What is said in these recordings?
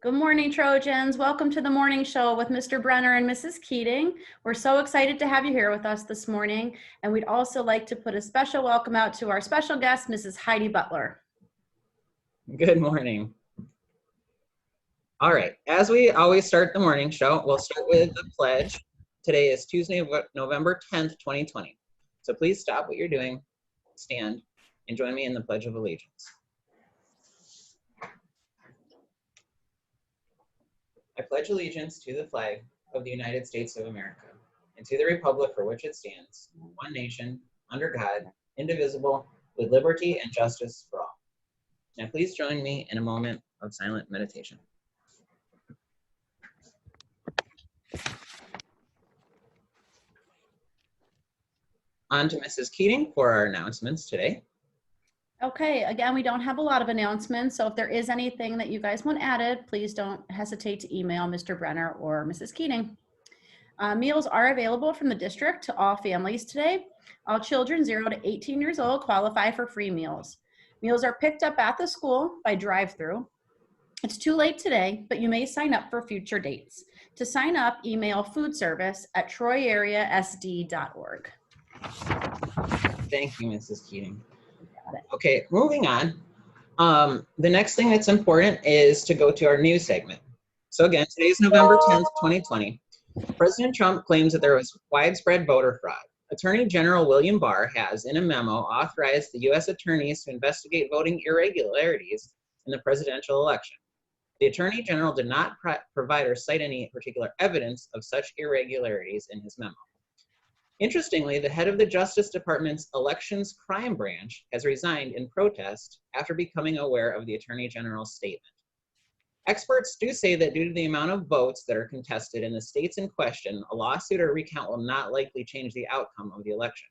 Good morning, Trojans. Welcome to the morning show with Mr. Brenner and Mrs. Keating. We're so excited to have you here with us this morning. And we'd also like to put a special welcome out to our special guest, Mrs. Heidi Butler. Good morning. All right, as we always start the morning show, we'll start with the pledge. Today is Tuesday, November 10th, 2020. So please stop what you're doing, stand, and join me in the Pledge of Allegiance. I pledge allegiance to the flag of the United States of America and to the republic for which it stands, one nation, under God, indivisible, with liberty and justice for all. Now please join me in a moment of silent meditation. On to Mrs. Keating for our announcements today. Okay, again, we don't have a lot of announcements, so if there is anything that you guys want added, please don't hesitate to email Mr. Brenner or Mrs. Keating. Meals are available from the district to all families today. All children 0 to 18 years old qualify for free meals. Meals are picked up at the school by drive-through. It's too late today, but you may sign up for future dates. To sign up, email foodservice@troyareasd.org. Thank you, Mrs. Keating. Okay, moving on. The next thing that's important is to go to our news segment. So again, today's November 10th, 2020. President Trump claims that there was widespread voter fraud. Attorney General William Barr has, in a memo, authorized the U.S. attorneys to investigate voting irregularities in the presidential election. The Attorney General did not provide or cite any particular evidence of such irregularities in his memo. Interestingly, the head of the Justice Department's Elections Crime Branch has resigned in protest after becoming aware of the Attorney General's statement. Experts do say that due to the amount of votes that are contested in the states in question, a lawsuit or recount will not likely change the outcome of the election.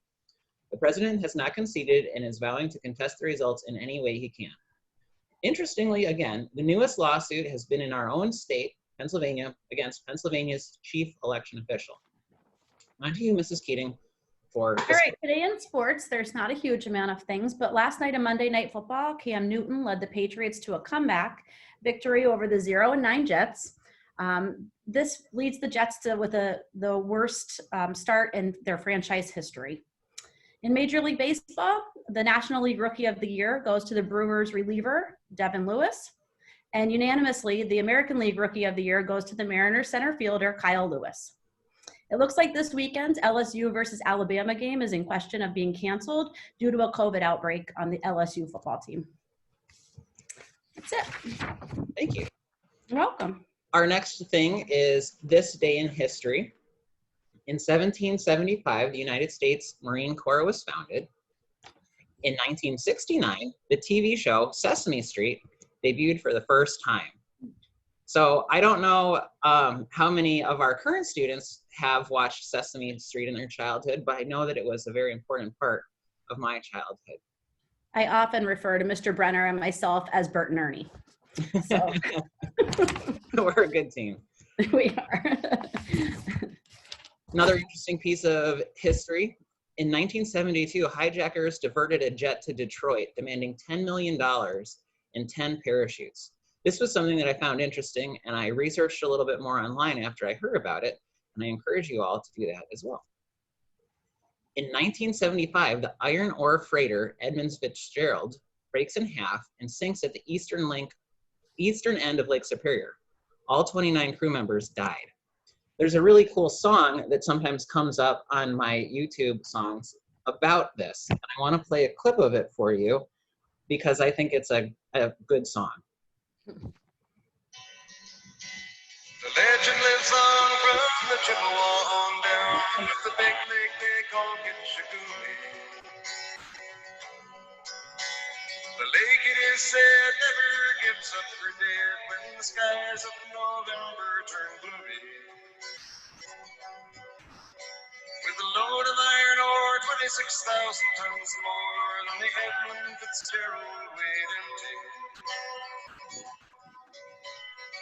The president has not conceded and is vowing to contest the results in any way he can. Interestingly, again, the newest lawsuit has been in our own state, Pennsylvania, against Pennsylvania's chief election official. On to you, Mrs. Keating. All right, today in sports, there's not a huge amount of things, but last night in Monday Night Football, Cam Newton led the Patriots to a comeback victory over the 0-9 Jets. This leads the Jets with the worst start in their franchise history. In Major League Baseball, the National League Rookie of the Year goes to the Brewers reliever, Devin Lewis. And unanimously, the American League Rookie of the Year goes to the Mariners center fielder, Kyle Lewis. It looks like this weekend's LSU versus Alabama game is in question of being canceled due to a COVID outbreak on the LSU football team. That's it. Thank you. You're welcome. Our next thing is this day in history. In 1775, the United States Marine Corps was founded. In 1969, the TV show Sesame Street debuted for the first time. So I don't know how many of our current students have watched Sesame Street in their childhood, but I know that it was a very important part of my childhood. I often refer to Mr. Brenner and myself as Bert and Ernie. So. We're a good team. We are. Another interesting piece of history. In 1972, hijackers diverted a jet to Detroit, demanding $10 million and 10 parachutes. This was something that I found interesting, and I researched a little bit more online after I heard about it, and I encourage you all to do that as well. In 1975, the iron ore freighter Edmunds Fitzgerald breaks in half and sinks at the eastern end of Lake Superior. All 29 crew members died. There's a really cool song that sometimes comes up on my YouTube songs about this, and I want to play a clip of it for you because I think it's a good song. The legend lives on from the Chippewa on down to the big lake they call Gitchagumi. The lake, it is said, never gives up for dead when the skies of November turn gloomy. With a load of iron ore, 26,000 tons more than the Edmund Fitzgerald weighed empty.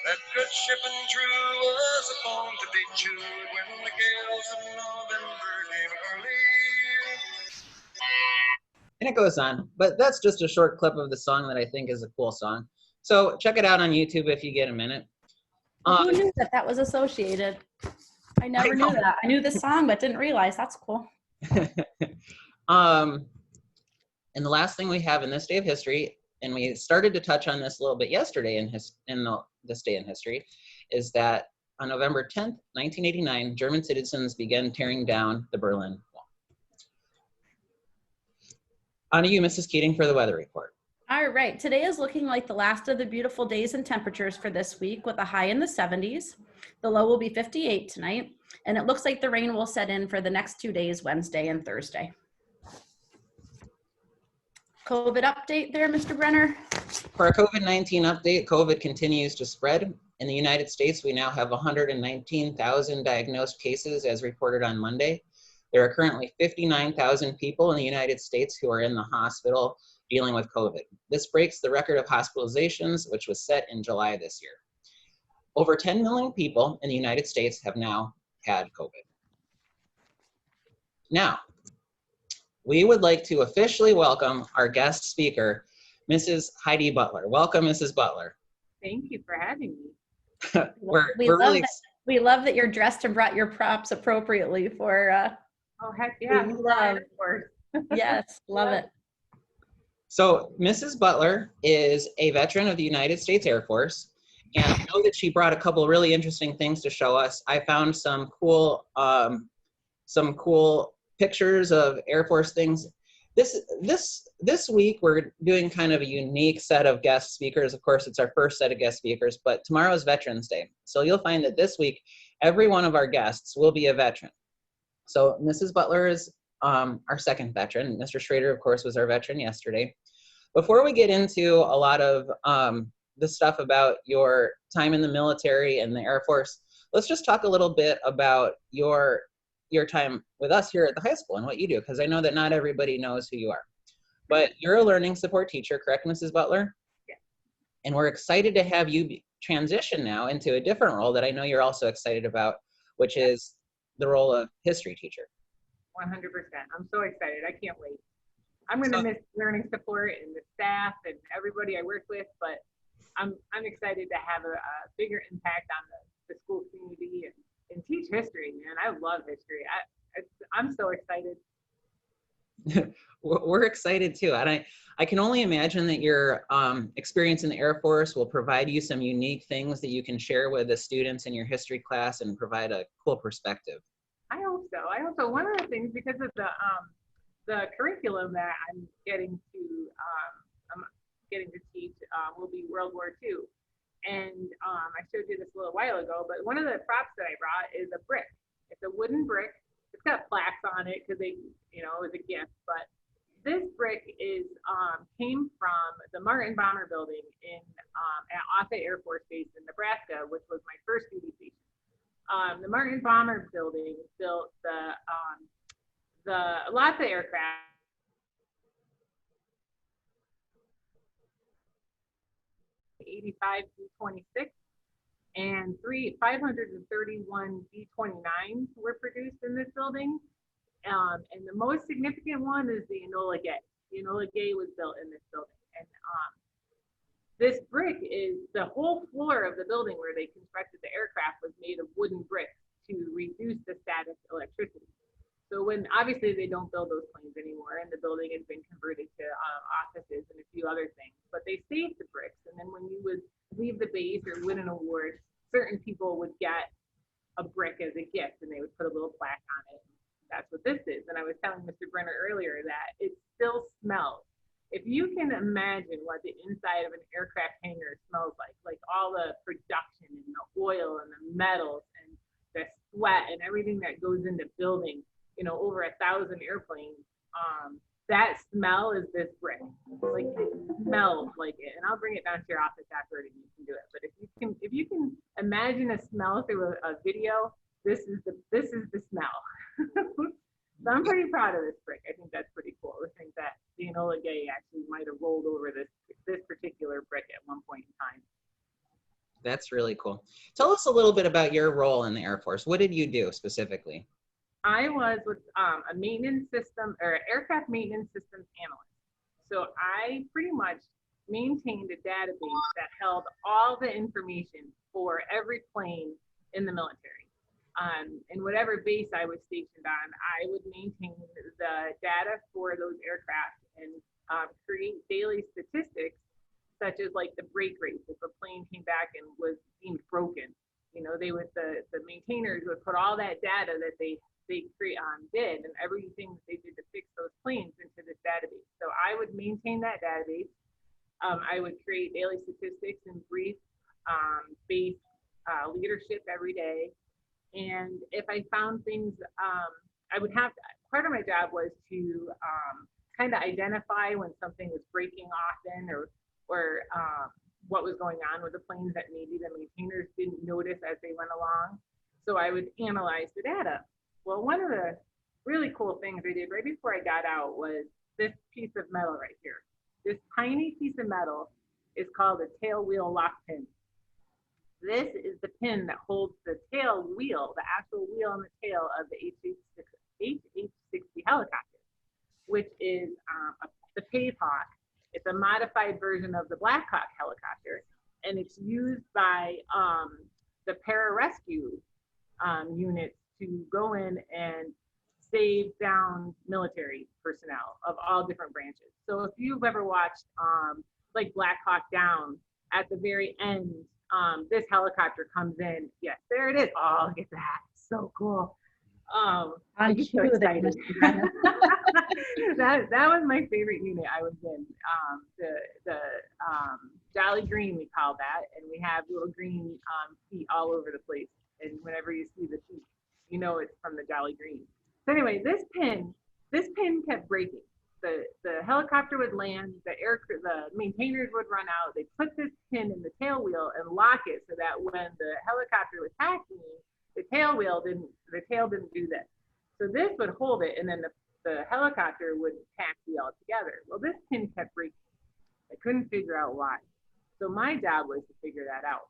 That good ship and true was a bone to be chewed when the gales of November came early. And it goes on, but that's just a short clip of the song that I think is a cool song. So check it out on YouTube if you get a minute. Well, who knew that that was associated? I never knew that. I knew the song, but didn't realize. That's cool. And the last thing we have in this day of history, and we started to touch on this a little bit yesterday in this day in history, is that on November 10th, 1989, German citizens began tearing down the Berlin Wall. On to you, Mrs. Keating, for the weather report. All right, today is looking like the last of the beautiful days and temperatures for this week with a high in the 70s. The low will be 58 tonight, and it looks like the rain will set in for the next 2 days, Wednesday and Thursday. COVID update there, Mr. Brenner. For our COVID-19 update, COVID continues to spread. In the United States, we now have 119,000 diagnosed cases as reported on Monday. There are currently 59,000 people in the United States who are in the hospital dealing with COVID. This breaks the record of hospitalizations, which was set in July this year. Over 10 million people in the United States have now had COVID. Now, we would like to officially welcome our guest speaker, Mrs. Heidi Butler. Welcome, Mrs. Butler. Thank you for having me. We love that you're dressed and brought your props appropriately for. Oh, heck yeah. Yes, love it. So Mrs. Butler is a veteran of the United States Air Force, and I know that she brought a couple of really interesting things to show us. I found some cool pictures of Air Force things. This week we're doing kind of a unique set of guest speakers. Of course, it's our first set of guest speakers, but tomorrow is Veterans Day. So you'll find that this week, every one of our guests will be a veteran. So Mrs. Butler is our second veteran. Mr. Schrader, of course, was our veteran yesterday. Before we get into a lot of the stuff about your time in the military and the Air Force, let's just talk a little bit about your time with us here at the high school and what you do, because I know that not everybody knows who you are. But you're a learning support teacher, correct, Mrs. Butler? Yeah. And we're excited to have you transition now into a different role that I know you're also excited about, which is the role of history teacher. 100%. I'm so excited. I can't wait. I'm going to miss learning support and the staff and everybody I work with, but I'm excited to have a bigger impact on the school community and teach history, man. I love history. I'm so excited. We're excited too. And I can only imagine that your experience in the Air Force will provide you some unique things that you can share with the students in your history class and provide a cool perspective. I hope so. One of the things, because of the curriculum that I'm getting to teach will be World War II. And I showed you this a little while ago, but one of the props that I brought is a brick. It's a wooden brick. It's got plaques on it because it was a gift. But this brick came from the Martin Bomber building at Offutt Air Force Base in Nebraska, which was my first duty station. The Martin Bomber building built lots of aircraft. '85 B-26 and 531 B-29s were produced in this building. And the most significant one is the Enola Gay. The Enola Gay was built in this building. And this brick is the whole floor of the building where they constructed the aircraft was made of wooden bricks to reduce the static electricity. So when obviously they don't build those planes anymore, and the building has been converted to offices and a few other things, but they saved the bricks. And then when you would leave the base or win an award, certain people would get a brick as a gift, and they would put a little plaque on it. That's what this is. And I was telling Mr. Brenner earlier that it still smells. If you can imagine what the inside of an aircraft hangar smells like all the production and the oil and the metals and the sweat and everything that goes into building, over 1,000 airplanes, that smell is this brick. Like, it smells like it. And I'll bring it down to your office after and you can do it. But if you can imagine a smell through a video, this is the smell. So I'm pretty proud of this brick. I think that's pretty cool. I think that the Enola Gay actually might have rolled over this particular brick at one point in time. That's really cool. Tell us a little bit about your role in the Air Force. What did you do specifically? I was with a maintenance system or aircraft maintenance systems analyst. So I pretty much maintained a database that held all the information for every plane in the military. And whatever base I was stationed on, I would maintain the data for those aircraft and create daily statistics, such as like the break rates. If a plane came back and was deemed broken, you know, they would, the maintainers would put all that data that they did and everything that they did to fix those planes into this database. So I would maintain that database. I would create daily statistics and brief base leadership every day. And if I found things, I would have, part of my job was to kind of identify when something was breaking often or what was going on with the planes that maybe the maintainers didn't notice as they went along. So I would analyze the data. Well, one of the really cool things I did right before I got out was this piece of metal right here. This tiny piece of metal is called a tail wheel lock pin. This is the pin that holds the tail wheel, the actual wheel on the tail of the HH-60 helicopter, which is the Pave Hawk. It's a modified version of the Black Hawk helicopter, and it's used by the pararescue units to go in and save down military personnel of all different branches. So if you've ever watched like Black Hawk Down, at the very end, this helicopter comes in. Yes, there it is. Oh, look at that. So cool. I'm so excited. that was my favorite unit I was in. The Jolly Green, we call that, and we have little green feet all over the place. And whenever you see the feet, you know it's from the Jolly Green. So anyway, this pin kept breaking. The helicopter would land, the maintainers would run out. They put this pin in the tail wheel and lock it so that when the helicopter was taxiing, the tail didn't do this. So this would hold it, and then the helicopter would taxi all together. Well, this pin kept breaking. I couldn't figure out why. So my job was to figure that out.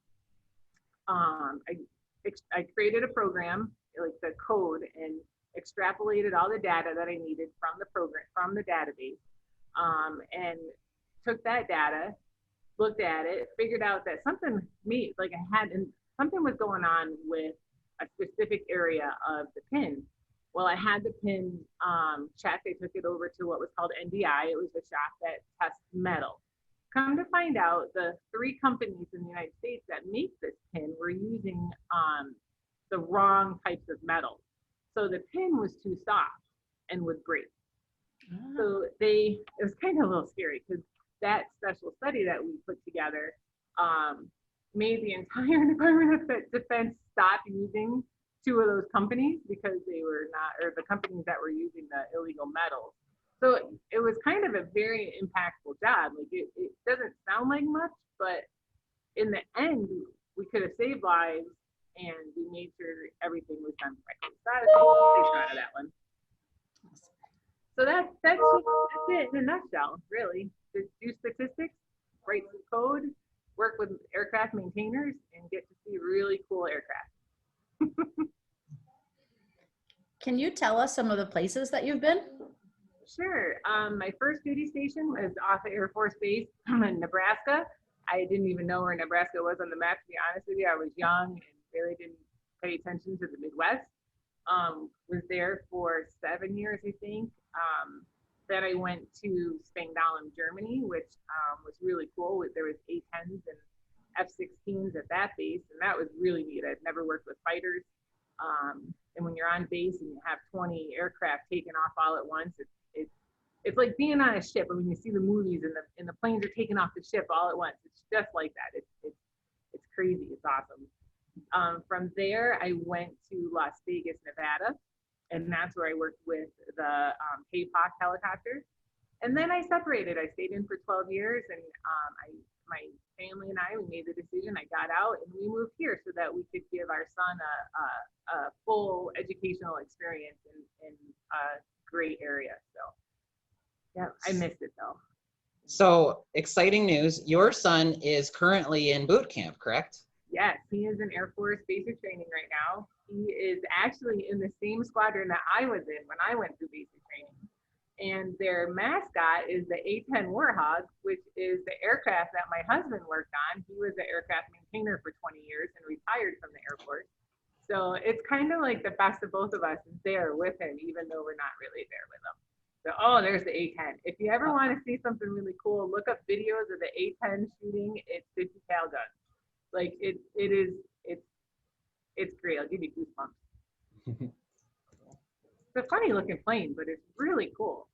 I created a program, like the code, and extrapolated all the data that I needed from the program, from the database, and took that data, looked at it, figured out that something was going on with a specific area of the pin. Well, I had the pin checked. I took it over to what was called NDI. It was a shop that tests metal. Come to find out, the 3 companies in the United States that make this pin were using the wrong types of metal. So the pin was too soft and would break. So it was kind of a little scary because that special study that we put together made the entire Department of Defense stop using 2 of those companies because they were not, or the companies that were using the illegal metals. So it was kind of a very impactful job. Like it doesn't sound like much, but in the end, we could have saved lives and we made sure everything was done correctly. So I was pretty proud of that one. So that's it in a nutshell, really. Just do statistics, write some code, work with aircraft maintainers, and get to see really cool aircraft. Can you tell us some of the places that you've been? Sure. My first duty station was off of Air Force Base in Nebraska. I didn't even know where Nebraska was on the map, to be honest with you. I was young and really didn't pay attention to the Midwest. Was there for 7 years, I think. Then I went to Spangdahlem, Germany, which was really cool. There was A-10s and F-16s at that base, and that was really neat. I'd never worked with fighters. And when you're on base and you have 20 aircraft taking off all at once, it's like being on a ship. And when you see the movies and the planes are taking off the ship all at once, it's just like that. It's crazy. It's awesome. From there, I went to Las Vegas, Nevada, and that's where I worked with the Pave Hawk helicopter. And then I separated. I stayed in for 12 years, and my family and I, we made the decision. I got out, and we moved here so that we could give our son a full educational experience in a great area. So, yeah, I missed it though. So exciting news. Your son is currently in boot camp, correct? Yes, he is in Air Force basic training right now. He is actually in the same squadron that I was in when I went through basic training. And their mascot is the A-10 Warhawk, which is the aircraft that my husband worked on. He was the aircraft maintainer for 20 years and retired from the Air Force. So it's kind of like the best of both of us is there with him, even though we're not really there with him. So, oh, there's the A-10. If you ever want to see something really cool, look up videos of the A-10 shooting. It's 50 cal guns. Like it's great. I'll give you goosebumps. It's a funny looking plane, but it's really cool.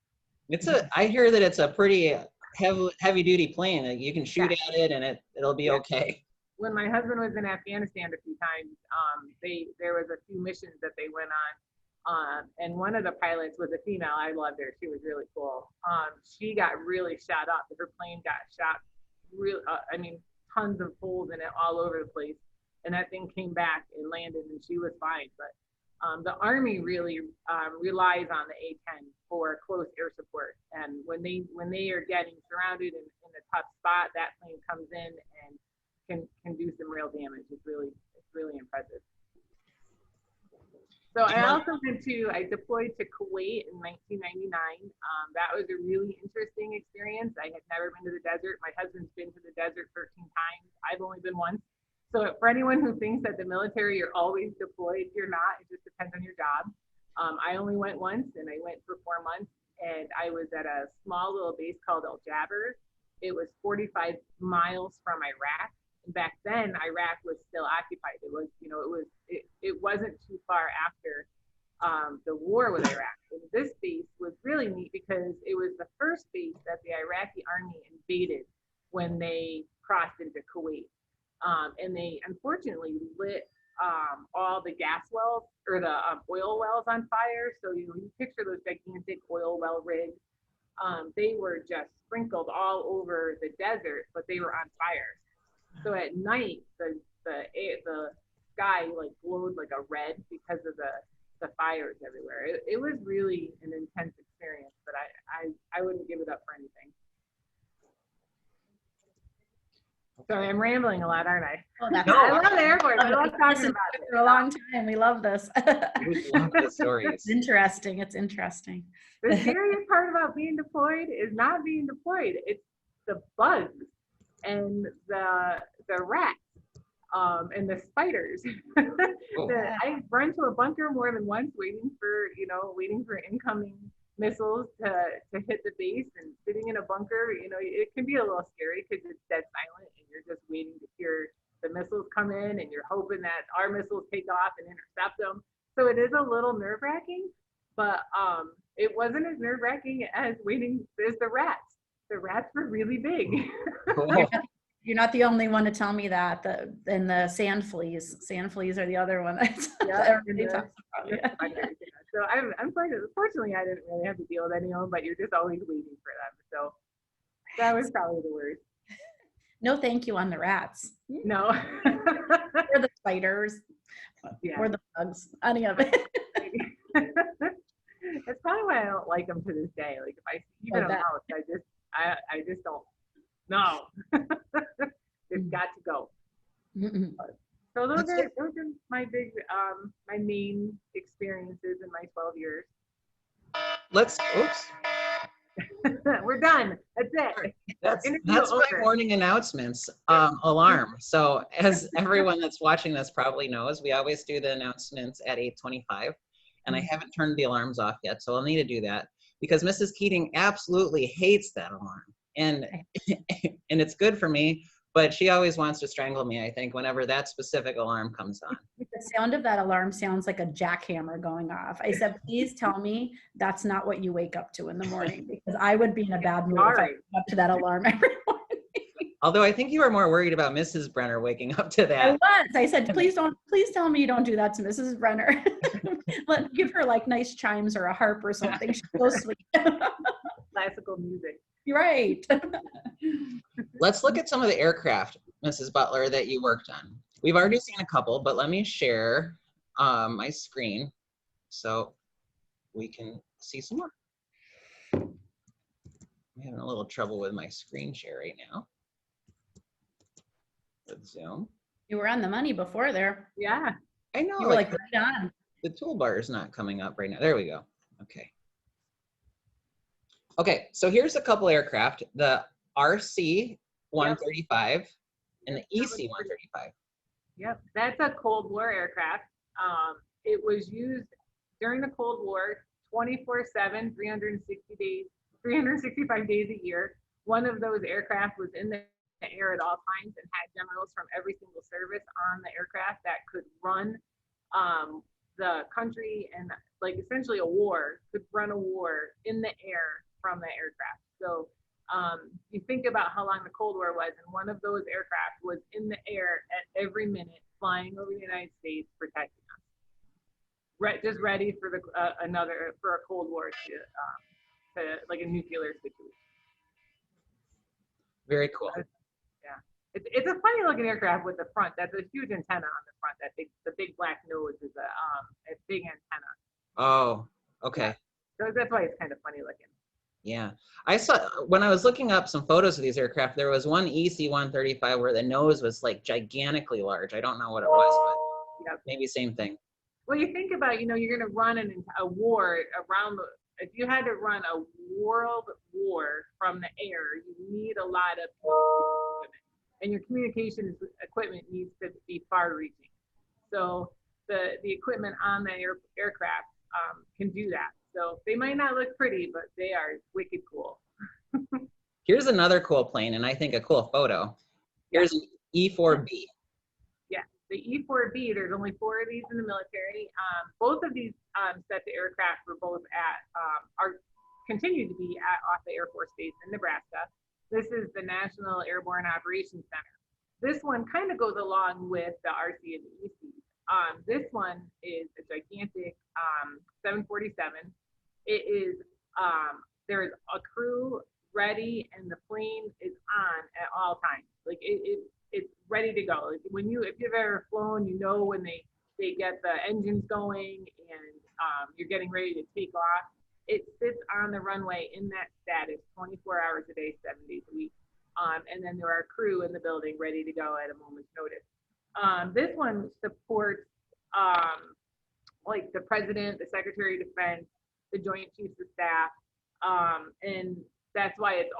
I hear that it's a pretty heavy duty plane. Like you can shoot at it and it'll be okay. When my husband was in Afghanistan a few times, there was a few missions that they went on, and one of the pilots was a female. I loved her. She was really cool. She got really shot up. Her plane got shot tons of holes in it all over the place, and that thing came back and landed, and she was fine. But the Army really relies on the A-10 for close air support, and when they are getting surrounded in a tough spot, that plane comes in and can do some real damage. It's really impressive. So I deployed to Kuwait in 1999. That was a really interesting experience. I had never been to the desert. My husband's been to the desert 13 times. I've only been once. So for anyone who thinks that the military, you're always deployed, you're not. It just depends on your job. I only went once, and I went for 4 months, and I was at a small little base called El Jabber. It was 45 miles from Iraq. And back then, Iraq was still occupied. It wasn't too far after the war with Iraq. And this base was really neat because it was the first base that the Iraqi army invaded when they crossed into Kuwait. And they unfortunately lit all the gas wells or the oil wells on fire. So you picture those gigantic oil well rigs. They were just sprinkled all over the desert, but they were on fire. So at night, the sky like glowed like a red because of the fires everywhere. It was really an intense experience, but I wouldn't give it up for anything. Sorry, I'm rambling a lot, aren't I? Oh, I love the Air Force. I love talking about it. For a long time. We love this. We love the stories. It's interesting. It's interesting. The scariest part about being deployed is not being deployed. It's the bugs and the rats and the spiders. I've run to a bunker more than once, waiting for incoming missiles to hit the base, and sitting in a bunker, it can be a little scary because it's dead silent and you're just waiting to hear the missiles come in, and you're hoping that our missiles take off and intercept them. So it is a little nerve-wracking, but it wasn't as nerve-wracking as waiting as the rats. The rats were really big. Cool. You're not the only one to tell me that. And the sand fleas. Sand fleas are the other one that everybody talks about. Yeah. So fortunately, I didn't really have to deal with anyone, but you're just always waiting for them. So that was probably the worst. No thank you on the rats. No. Or the spiders. Yeah. Or the bugs. Any of it. That's probably why I don't like them to this day. Like if I see even a mouse, I just don't. No. It's got to go. So those are my big my main experiences in my 12 years. We're done. That's it. That's my morning announcements alarm. So as everyone that's watching this probably knows, we always do the announcements at 8:25, and I haven't turned the alarms off yet, so I'll need to do that because Mrs. Keating absolutely hates that alarm, and it's good for me. But she always wants to strangle me, I think, whenever that specific alarm comes on. The sound of that alarm sounds like a jackhammer going off. I said, please tell me that's not what you wake up to in the morning, because I would be in a bad mood if I woke up to that alarm every morning. Although I think you were more worried about Mrs. Brenner waking up to that. I was. I said, please tell me you don't do that to Mrs. Brenner. Give her like nice chimes or a harp or something. She's so sweet. Classical music. You're right. Let's look at some of the aircraft, Mrs. Butler, that you worked on. We've already seen a couple, but let me share my screen so we can see some more. I'm having a little trouble with my screen share right now. With Zoom. You were on the money before there. Yeah. I know. You were like right on. The toolbar is not coming up right now. There we go. Okay. Okay, so here's a couple aircraft, the RC-135 and the EC-135. Yep, that's a Cold War aircraft. It was used during the Cold War 24/7, 360 days, 365 days a year. One of those aircraft was in the air at all times and had generals from every single service on the aircraft that could run the country and like essentially a war, could run a war in the air from the aircraft. So you think about how long the Cold War was, and one of those aircraft was in the air at every minute, flying over the United States, protecting us. Just ready for for a Cold War to like a nuclear situation. Very cool. Yeah, it's a funny looking aircraft with the front. That's a huge antenna on the front. The big black nose is a big antenna. Oh, okay. Yeah. So that's why it's kind of funny looking. Yeah, I saw when I was looking up some photos of these aircraft, there was one EC-135 where the nose was like gigantically large. I don't know what it was, but Yep. maybe same thing. Well, you think about, you're going to run a war around if you had to run a world war from the air, you need a lot of communication equipment, and your communications equipment needs to be far-reaching. So the equipment on the aircraft can do that. So they might not look pretty, but they are wicked cool. Here's another cool plane, and I think a cool photo. Here's an E-4B. Yeah, the E-4B, there's only 4 of these in the military. Both of these sets of aircraft were both continue to be off the Air Force Base in Nebraska. This is the National Airborne Operations Center. This one kind of goes along with the RC and the EC. This one is a gigantic 747. It is, there is a crew ready and the plane is on at all times. Like it's ready to go. Like if you've ever flown, when they get the engines going and you're getting ready to take off, it sits on the runway in that status 24 hours a day, 7 days a week. And then there are crew in the building ready to go at a moment's notice. This one supports like the president, the secretary of defense, the joint chiefs of staff. And that's why it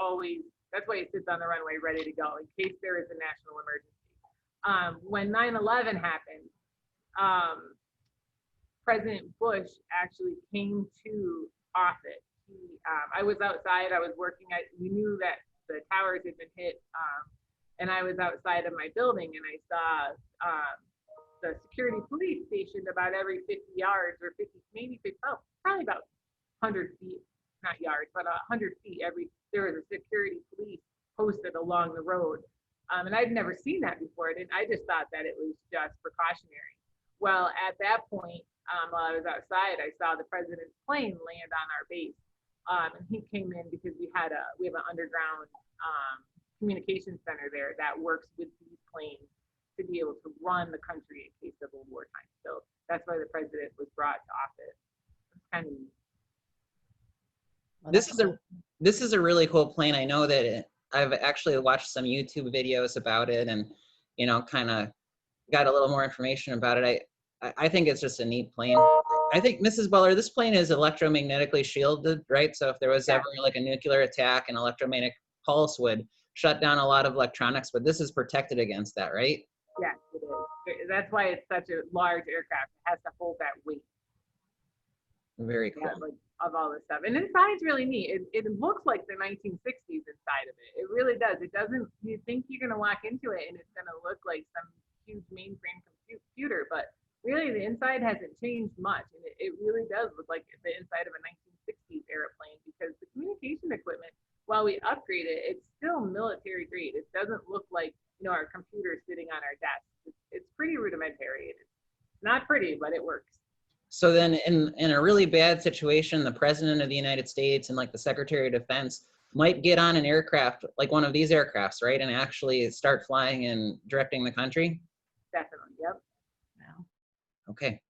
sits on the runway ready to go in case there is a national emergency. When 9/11 happened, President Bush actually came to office. I was outside, I was working we knew that the towers had been hit, and I was outside of my building and I saw the security police stationed about every 50 yards or 50, maybe 50, probably about 100 feet, not yards, but 100 feet. There was a security police posted along the road. And I'd never seen that before. I just thought that it was just precautionary. Well, at that point, while I was outside, I saw the president's plane land on our base. And he came in because we have an underground communication center there that works with these planes to be able to run the country in case of a wartime. So that's why the president was brought to office. It's kind of neat. Well, This is a really cool plane. I know that I've actually watched some YouTube videos about it and, kind of got a little more information about it. I think it's just a neat plane. I think, Mrs. Butler, this plane is electromagnetically shielded, right? So if there was ever like a nuclear attack, an electromagnetic pulse would shut down a lot of electronics, but this is protected against that, right? Yes, it is. That's why it's such a large aircraft. It has to hold that weight. Very cool. Yeah, like, of all this stuff. And inside's really neat. It looks like the 1960s inside of it. It really does. It doesn't, you think you're going to walk into it and it's going to look like some huge mainframe computer, but really the inside hasn't changed much. And it really does look like the inside of a 1960s airplane because the communication equipment, while we upgrade it, it's still military grade. It doesn't look like, our computer sitting on our desk. It's pretty rudimentary. It's not pretty, but it works. So then in a really bad situation, the president of the United States and like the secretary of defense might get on an aircraft, like one of these aircrafts, right? And actually start flying and directing the country? Definitely, yep. Wow. Okay.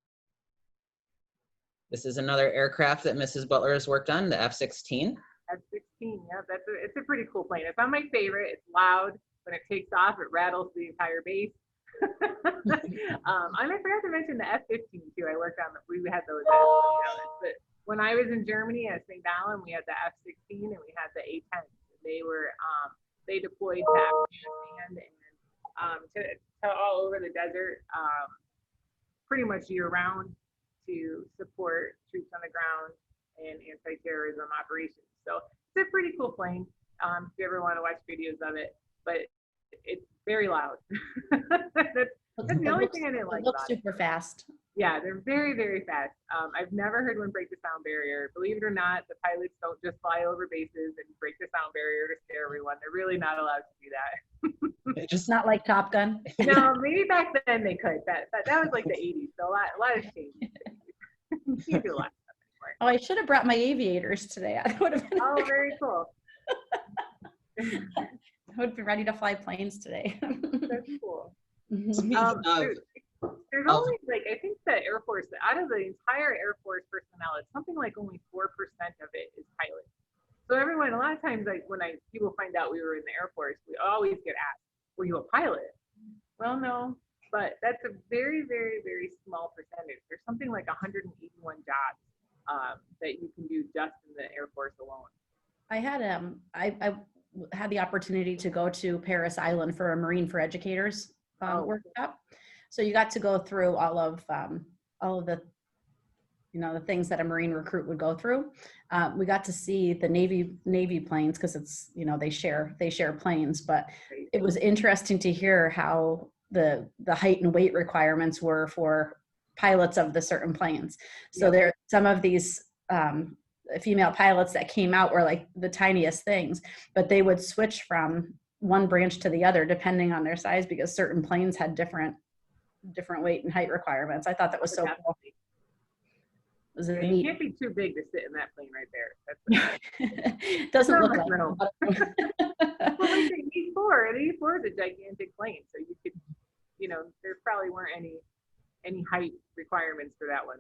This is another aircraft that Mrs. Butler has worked on, the F-16. F-16, yeah, it's a pretty cool plane. It's not my favorite. It's loud. When it takes off, it rattles the entire base. I forgot to mention the F-15 too. I worked on we had those. But when I was in Germany at St. Gallen, we had the F-16 and we had the A-10. They were, they deployed to Afghanistan and to all over the desert, pretty much year round to support troops on the ground and anti-terrorism operations. So it's a pretty cool plane. If you ever want to watch videos of it, but it's very loud. That's the only thing I didn't like about it. It looks super fast. Yeah, they're very, very fast. I've never heard one break the sound barrier. Believe it or not, the pilots don't just fly over bases and break the sound barrier to scare everyone. They're really not allowed to do that. It just Not like Top Gun. No, maybe back then they could. That was like the 80s, so a lot has changed. You can't do a lot of stuff anymore. Oh, I should have brought my aviators today. I would have been, Oh, very cool. I would be ready to fly planes today. That's cool. speaking of, There's only like, I think the Air Force, out of the entire Air Force personnel, it's something like only 4% of it is pilots. So everyone, a lot of times, like when people find out we were in the Air Force, we always get asked, were you a pilot? Well, no, but that's a very, very, very small percentage. There's something like 181 jobs that you can do just in the Air Force alone. I had I had the opportunity to go to Paris Island for a Marine for Educators workshop. So you got to go through all of the, the things that a Marine recruit would go through. We got to see the Navy planes because it's, they share planes, but it was interesting to hear how the height and weight requirements were for pilots of the certain planes. So there, some of these female pilots that came out were like the tiniest things, but they would switch from one branch to the other depending on their size because certain planes had different weight and height requirements. I thought that was so cool. You can't be too big to sit in that plane right there. It doesn't look like room. Well, like the E4, the E4 is a gigantic plane, so you could, there probably weren't any height requirements for that one.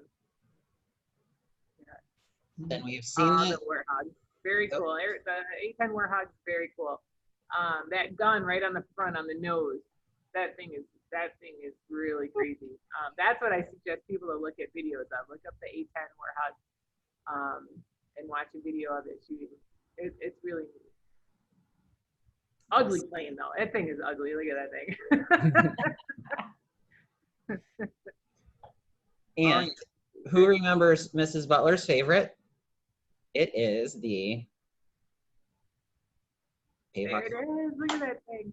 then we've seen the Warthog, very cool. The A-10 Warthog is very cool. That gun right on the front, on the nose, that thing is really crazy. That's what I suggest people to look at videos of. Look up the A-10 Warthog and watch a video of it shooting. It's really neat. Ugly plane though. That thing is ugly. Look at that thing. And who remembers Mrs. Butler's favorite? It is the There it is. Look at that thing.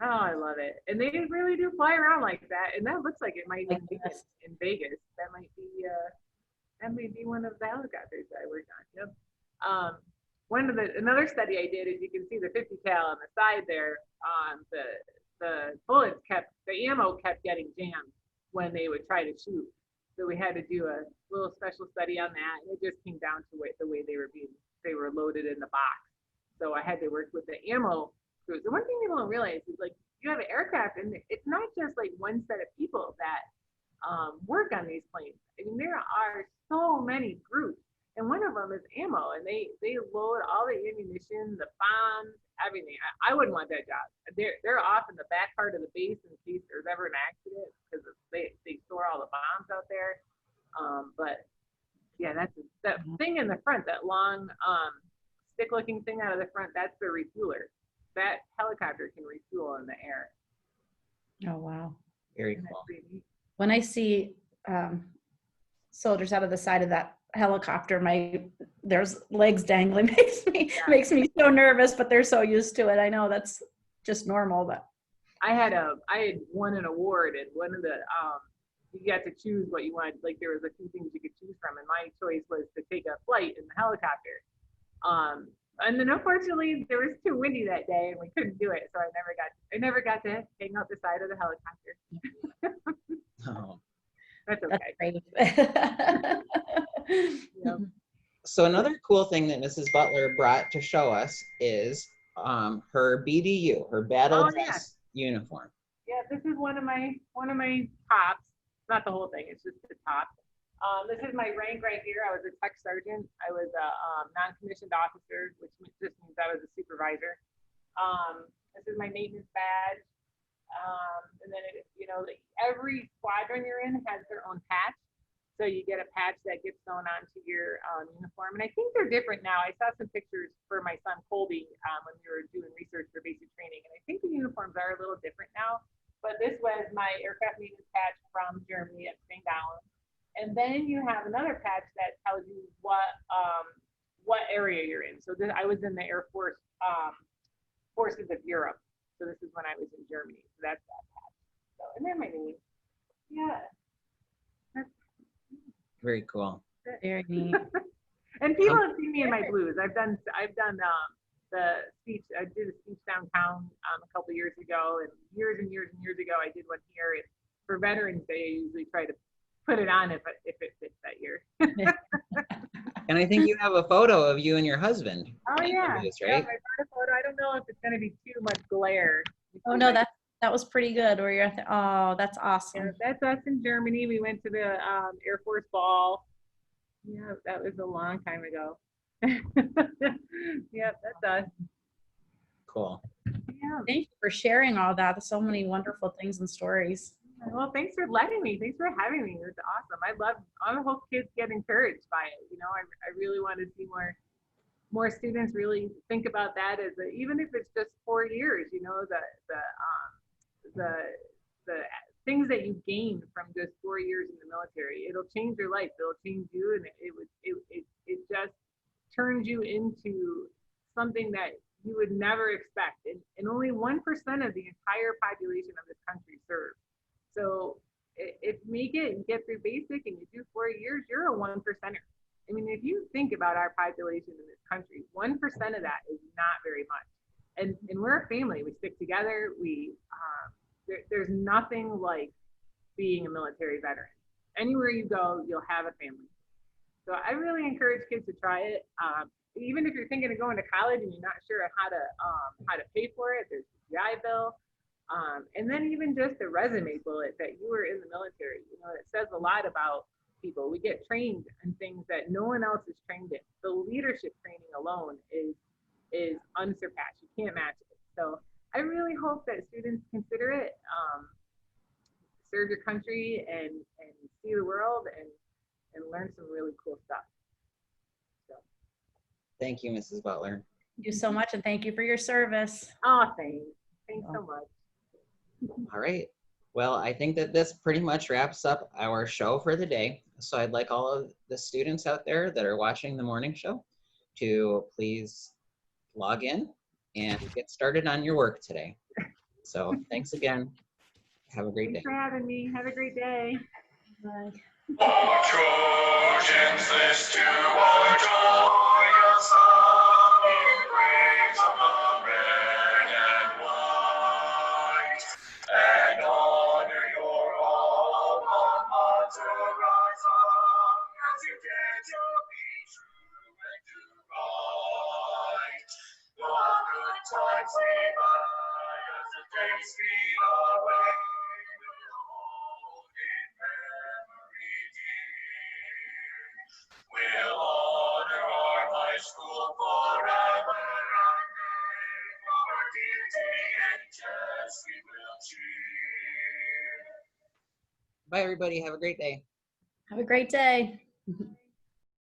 Oh, I love it. And they really do fly around like that. And that looks like it might be in Vegas. That might be one of the helicopters that I worked on. Yep. Another study I did is you can see the 50 cal on the side there. The bullets the ammo kept getting jammed when they would try to shoot. So we had to do a little special study on that. And it just came down to the way they were loaded in the box. So I had to work with the ammo crews. The one thing people don't realize is like you have an aircraft and it's not just like one set of people that work on these planes. I mean, there are so many groups and one of them is ammo and they load all the ammunition, the bombs, everything. I wouldn't want that job. They're off in the back part of the base in case there's ever an accident because they store all the bombs out there. But yeah, that thing in the front, that long stick looking thing out of the front, that's the refueler. That helicopter can refuel in the air. Oh, wow. very cool. When I see soldiers out of the side of that helicopter, there's legs dangling makes me so nervous, but they're so used to it. I know that's just normal, but I had won an award and one of the you got to choose what you wanted. Like there was a few things you could choose from, and my choice was to take a flight in the helicopter. And then unfortunately there was too windy that day and we couldn't do it, so I never got to hang out the side of the helicopter. Oh. That's okay. That's great. Yep. So another cool thing that Mrs. Butler brought to show us is her BDU, her battle dress uniform. Yeah, this is one of my tops. Not the whole thing, it's just the top. This is my rank right here. I was a tech sergeant. I was a non-commissioned officer, which just means I was a supervisor. This is my maintenance badge. And then every squadron you're in has their own patch. So you get a patch that gets sewn onto your uniform. And I think they're different now. I saw some pictures for my son Colby when we were doing research for basic training. And I think the uniforms are a little different now. But this was my aircraft maintenance patch from Germany at St. Gallen. And then you have another patch that tells you what area you're in. So I was in the Air Force Forces of Europe. So this is when I was in Germany. So that's that patch. So, and then my name. Yeah. Very cool. Very neat. And people have seen me in my blues. I've done the speech. I did a speech downtown a couple years ago, and years ago I did one here. And for Veterans Day, I usually try to put it on if it fits that year. And I think you have a photo of you and your husband. Oh yeah, Blues, yeah. I right? brought a photo. I don't know if it's going to be too much glare. Oh no, that was pretty good. Where you're at oh, that's awesome. Yeah, that's us in Germany. We went to the Air Force Ball. Yeah, that was a long time ago. Yep, that's us. Cool. Yeah. Thank you for sharing all that. There's so many wonderful things and stories. Well, thanks for letting me. Thanks for having me. It's awesome. I hope kids get encouraged by it. You know, I really want to see more students really think about that as even if it's just 4 years. You know, the things that you gain from just 4 years in the military. It'll change your life. It'll change you, and it just turns you into something that you would never expect. And only 1% of the entire population of this country serves. So if you get through basic and you do 4 years, you're a 1%er. I mean, if you think about our population in this country, 1% of that is not very much. And we're a family. We stick together. There's nothing like being a military veteran. Anywhere you go, you'll have a family. So I really encourage kids to try it. Even if you're thinking of going to college and you're not sure how to pay for it, there's the GI Bill. And then even just the resume bullet that you were in the military, you know, it says a lot about people. We get trained in things that no one else is trained in. The leadership training alone is unsurpassed. You can't match it. So I really hope that students consider it, serve your country and see the world and learn some really cool stuff. So. Thank you, Mrs. Butler. Thank you so much, and thank you for your service. Oh, thanks. Thanks so much. All right. Well, I think that this pretty much wraps up our show for the day. So I'd like all of the students out there that are watching the morning show to please log in and get started on your work today. So thanks again. Have a great day. Thanks for having me. Have a great day. Bye. O Trojans, this to our joyous song in praise of the red and white, and honor your alma mater, rise up as you dare to be true and do right. The good times lead by as the days speed away. We'll honor our high school forever and ever. Our dear THS we will cheer. Bye, everybody. Have a great day. Have a great day.